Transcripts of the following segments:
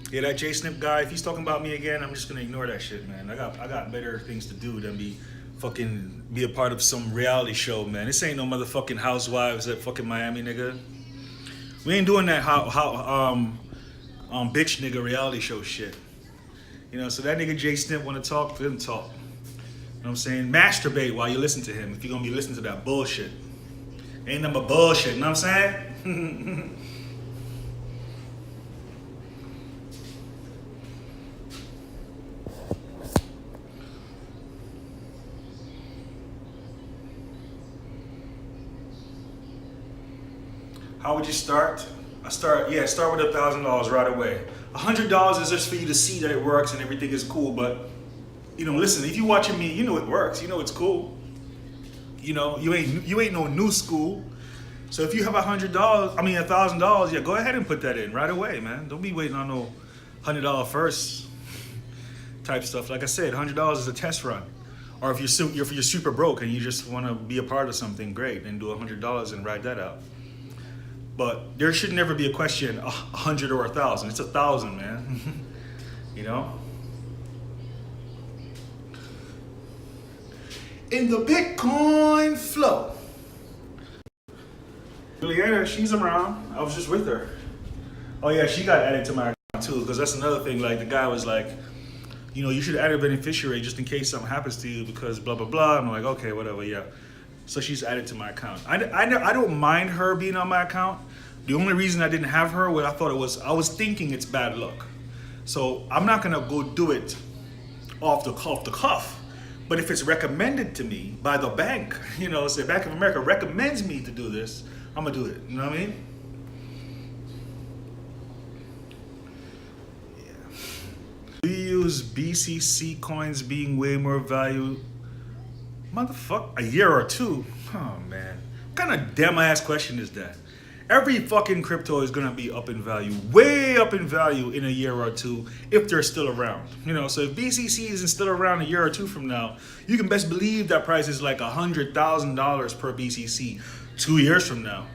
Yeah, that J Snip guy, if he's talking about me again, I'm just gonna ignore that shit, man. I got better things to do than be a part of some reality show, man. This ain't no motherfucking housewives at fucking Miami, nigga. We ain't doing that bitch nigga reality show shit. So that nigga J Snip wanna talk, let him talk. You know what I'm saying? Masturbate while you listen to him if you're gonna be listening to that bullshit. Ain't nothing but bullshit, you know what I'm saying? How would you start? Start with $1,000 right away. $100 is just for you to see that it works and everything is cool. But listen, if you watching me, you know it works. You know it's cool. You ain't no new school. So if you have $1,000, yeah, go ahead and put that in right away, man. Don't be waiting on no $100 first type stuff. Like I said, $100 is a test run. Or if you're super broke and you just want to be a part of something, great, then do $100 and ride that out. But there should never be a question, 100 or 1,000. It's 1,000, man. In the Bitcoin flow. Juliana, she's around. I was just with her. Oh yeah, she got added to my account too, because that's another thing. Like the guy was like, you should add a beneficiary just in case something happens to you because blah blah blah. I'm like, okay, whatever, yeah. So she's added to my account. I don't mind her being on my account. The only reason I didn't have her was I was thinking it's bad luck. So I'm not gonna go do it off the cuff. But if it's recommended to me by the bank, say Bank of America recommends me to do this, I'm gonna do it. You know what I mean? Yeah. Do you use BCC coins being way more value? Motherfucker, a year or two? Oh man, what kind of damn ass question is that? Every fucking crypto is gonna be up in value, way up in value in a year or two if they're still around. So if BCC isn't still around a year or two from now, you can best believe that price is like $100,000 per BCC 2 years from now.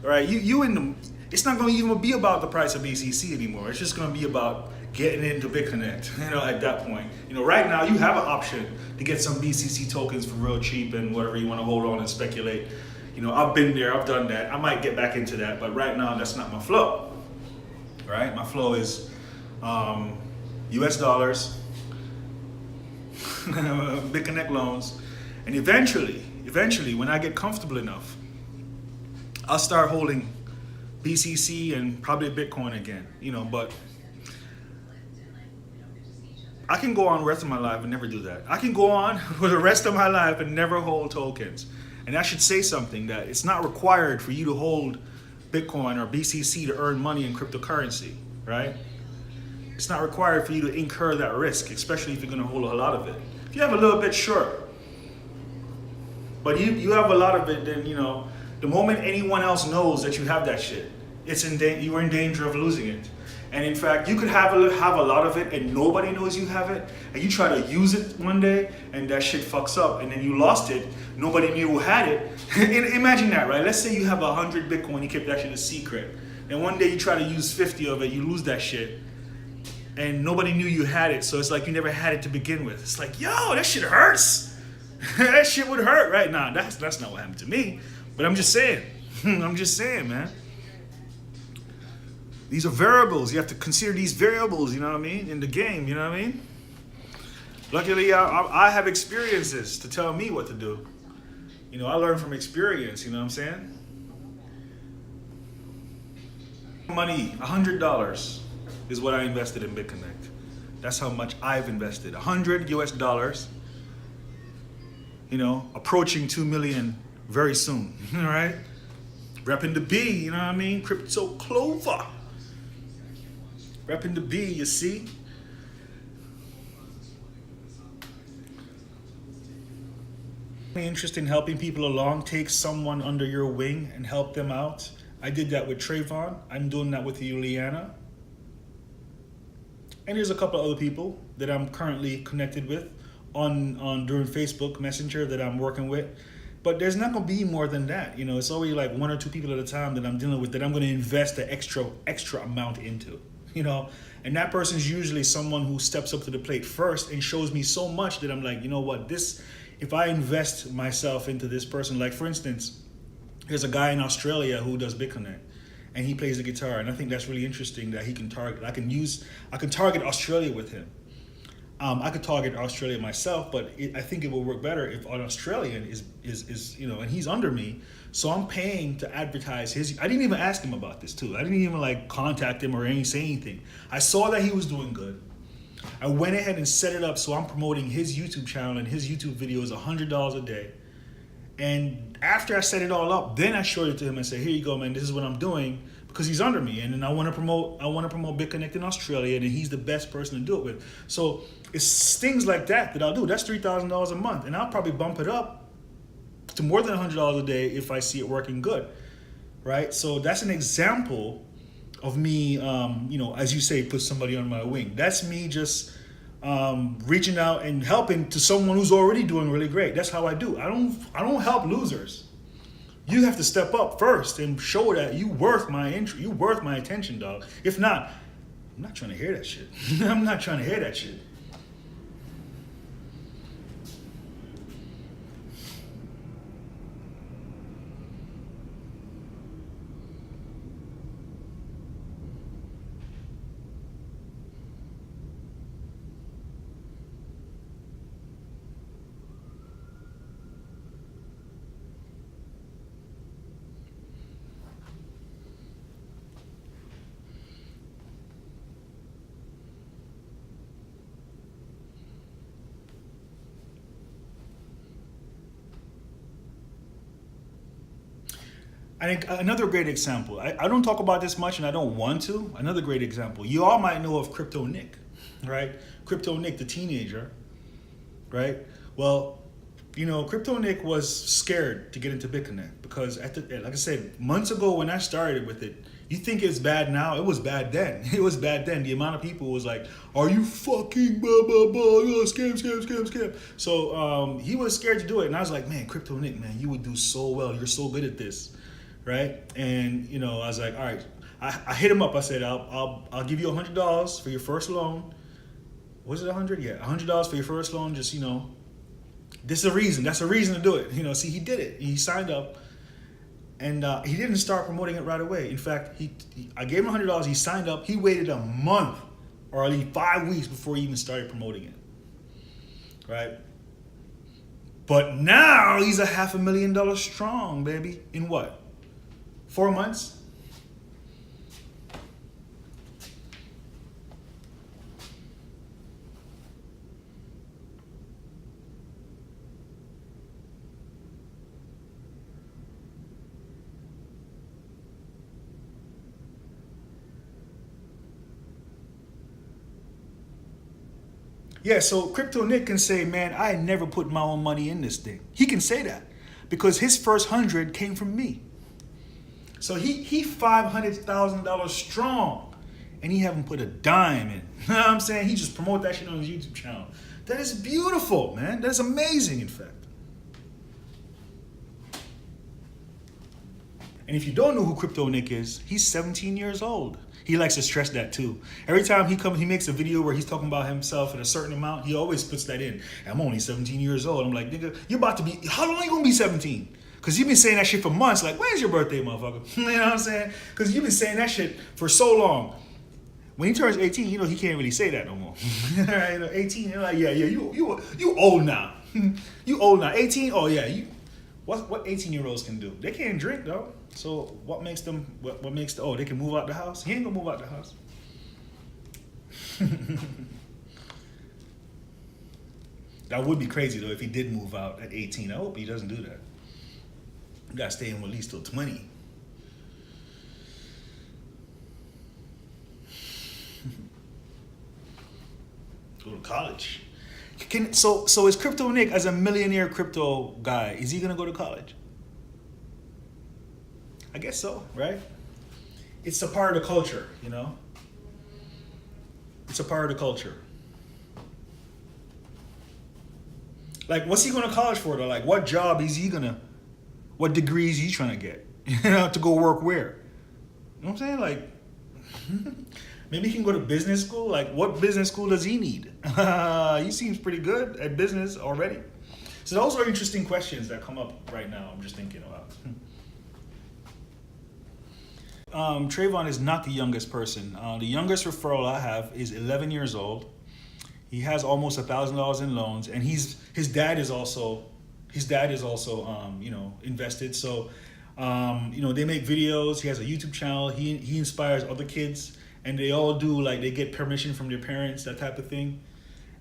All right, it's not gonna even be about the price of BCC anymore. It's just gonna be about getting into BitConnect, at that point. Right now you have an option to get some BCC tokens for real cheap and whatever you want to hold on and speculate. I've been there, I've done that. I might get back into that, but right now that's not my flow. Right? My flow is US dollars, BitConnect loans, and eventually, when I get comfortable enough, I'll start holding BCC and probably Bitcoin again. But I can go on the rest of my life and never do that. I can go on for the rest of my life and never hold tokens. And that should say something, that it's not required for you to hold Bitcoin or BCC to earn money in cryptocurrency, right? It's not required for you to incur that risk, especially if you're going to hold a lot of it. If you have a little bit, sure. But you have a lot of it, then, the moment anyone else knows that you have that shit, you're in danger of losing it. And in fact, you could have a lot of it and nobody knows you have it, and you try to use it one day and that shit fucks up and then you lost it, nobody knew who had it. Imagine that, right? Let's say you have 100 Bitcoin, you kept that shit a secret. And one day you try to use 50 of it, you lose that shit. And nobody knew you had it, so it's like you never had it to begin with. It's like, yo, that shit hurts. That shit would hurt, right? Nah, that's not what happened to me. But I'm just saying. I'm just saying, man. These are variables. You have to consider these variables, you know what I mean, in the game, you know what I mean? Luckily, I have experiences to tell me what to do. I learn from experience, you know what I'm saying? Money, $100 is what I invested in BitConnect. That's how much I've invested. 100 US dollars, approaching 2 million very soon, all right? Repping the B, you know what I mean? Crypto Clover. Repping the B, you see? Interest in helping people along, take someone under your wing and help them out. I did that with Trayvon. I'm doing that with Juliana. And there's a couple of other people that I'm currently connected with during Facebook Messenger that I'm working with. But there's not gonna be more than that. It's always like one or two people at a time that I'm dealing with that I'm gonna invest the extra amount into. you know, and that person is usually someone who steps up to the plate first and shows me so much that I'm like, you know what, this, if I invest myself into this person, like for instance, there's a guy in Australia who does BitConnect, and he plays the guitar, and I think that's really interesting that he can target. I can target Australia with him. I could target Australia myself, but I think it will work better if an Australian is you know, and he's under me, so I'm paying to advertise his. I didn't even ask him about this too. I didn't even like contact him or say anything. I saw that he was doing good. I went ahead and set it up so I'm promoting his YouTube channel, and his YouTube video is $100 a day. And after I set it all up, then I showed it to him and said, "Here you go, man. This is what I'm doing." Because he's under me, and then I want to promote BitConnect in Australia, and he's the best person to do it with. So it's things like that I'll do. That's $3,000 a month, and I'll probably bump it up to more than $100 a day if I see it working good, right? So that's an example of me, you know, as you say, put somebody on my wing. That's me just reaching out and helping to someone who's already doing really great. That's how I do. I don't help losers. You have to step up first and show that you worth my interest, you worth my attention, dog. If not, I'm not trying to hear that shit. I'm not trying to hear that shit. I think another great example, I don't talk about this much and I don't want to. Another great example, you all might know of Crypto Nick, right? Crypto Nick, the teenager, right? Well, you know, Crypto Nick was scared to get into BitConnect because, like I said, months ago when I started with it, you think it's bad now? It was bad then. It was bad then. The amount of people was like, "Are you fucking blah blah blah? Scam, scam, scam, scam." So he was scared to do it, and I was like, "Man, Crypto Nick, man, you would do so well. You're so good at this." Right? And you know, I was like, all right. I hit him up. I said, I'll give you $100 for your first loan. Was it 100? Yeah, $100 for your first loan. Just, you know, this is a reason. That's a reason to do it. You know, see, he did it. He signed up, and he didn't start promoting it right away. In fact, I gave him $100. He signed up. He waited a month or at least 5 weeks before he even started promoting it. Right? But now he's a $500,000 strong, baby. In what? 4 months? Yeah, so Crypto Nick can say, man, I never put my own money in this thing. He can say that because his first 100 came from me. So he $500,000 strong, and he haven't put a dime in. You know what I'm saying? He just promote that shit on his YouTube channel. That is beautiful, man. That is amazing, in fact. And if you don't know who Crypto Nick is, he's 17 years old. He likes to stress that too. Every time he makes a video where he's talking about himself at a certain amount, he always puts that in. I'm only 17 years old. I'm like, nigga, you're about to be, how long are you gonna be 17? Because you've been saying that shit for months. Like, when's your birthday, motherfucker? You know what I'm saying? Because you've been saying that shit for so long. When he turns 18, you know, he can't really say that no more. You know, 18, you're like, yeah, you old now. You old now. 18, oh yeah, what 18-year-olds can do? They can't drink though. So what makes them, oh, they can move out the house? He ain't gonna move out the house. That would be crazy though if he did move out at 18. I hope he doesn't do that. You gotta stay in at least till 20. Go to college. So is Crypto Nick, as a millionaire crypto guy, is he gonna go to college? I guess so, right? It's a part of the culture, you know? It's a part of the culture. Like, what's he going to college for, though? Like, what job is he going to, what degree is he trying to get? You know, to go work where? You know what I'm saying? Like, Maybe he can go to business school. Like, what business school does he need? He seems pretty good at business already. So those are interesting questions that come up right now. I'm just thinking about. Trayvon is not the youngest person. The youngest referral I have is 11 years old. He has almost $1,000 in loans, and his dad is also invested. So they make videos. He has a YouTube channel. He inspires other kids, and they all do, like, they get permission from their parents, that type of thing.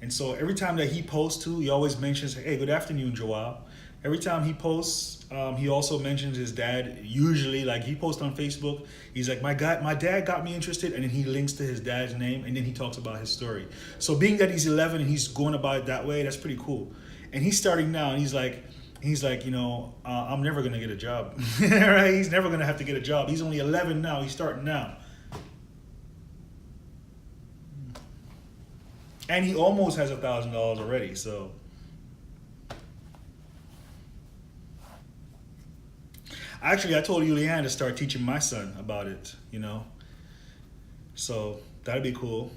And so every time that he posts too, he always mentions, "Hey, good afternoon, Joao." Every time he posts, he also mentions his dad. Usually, like, he posts on Facebook, he's like, my dad got me interested," and then he links to his dad's name, and then he talks about his story. So being that he's 11 and he's going about it that way, that's pretty cool. And he's starting now, and he's like, I'm never gonna get a job, right? He's never gonna have to get a job. He's only 11 now. He's starting now. And he almost has $1,000 already, so. Actually, I told Julianne to start teaching my son about it, So that'd be cool.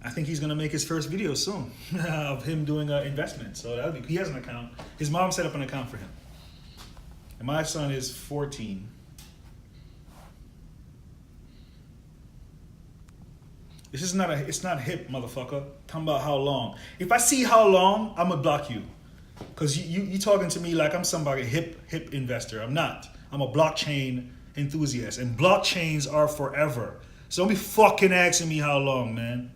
I think he's gonna make his first video soon of him doing investment. So he has an account. His mom set up an account for him. And my son is 14. This is it's not hip, motherfucker. Talking about how long. If I see how long, I'm gonna block you. Cause you talking to me like I'm somebody hip investor. I'm not. I'm a blockchain enthusiast, and blockchains are forever. So don't be fucking asking me how long, man.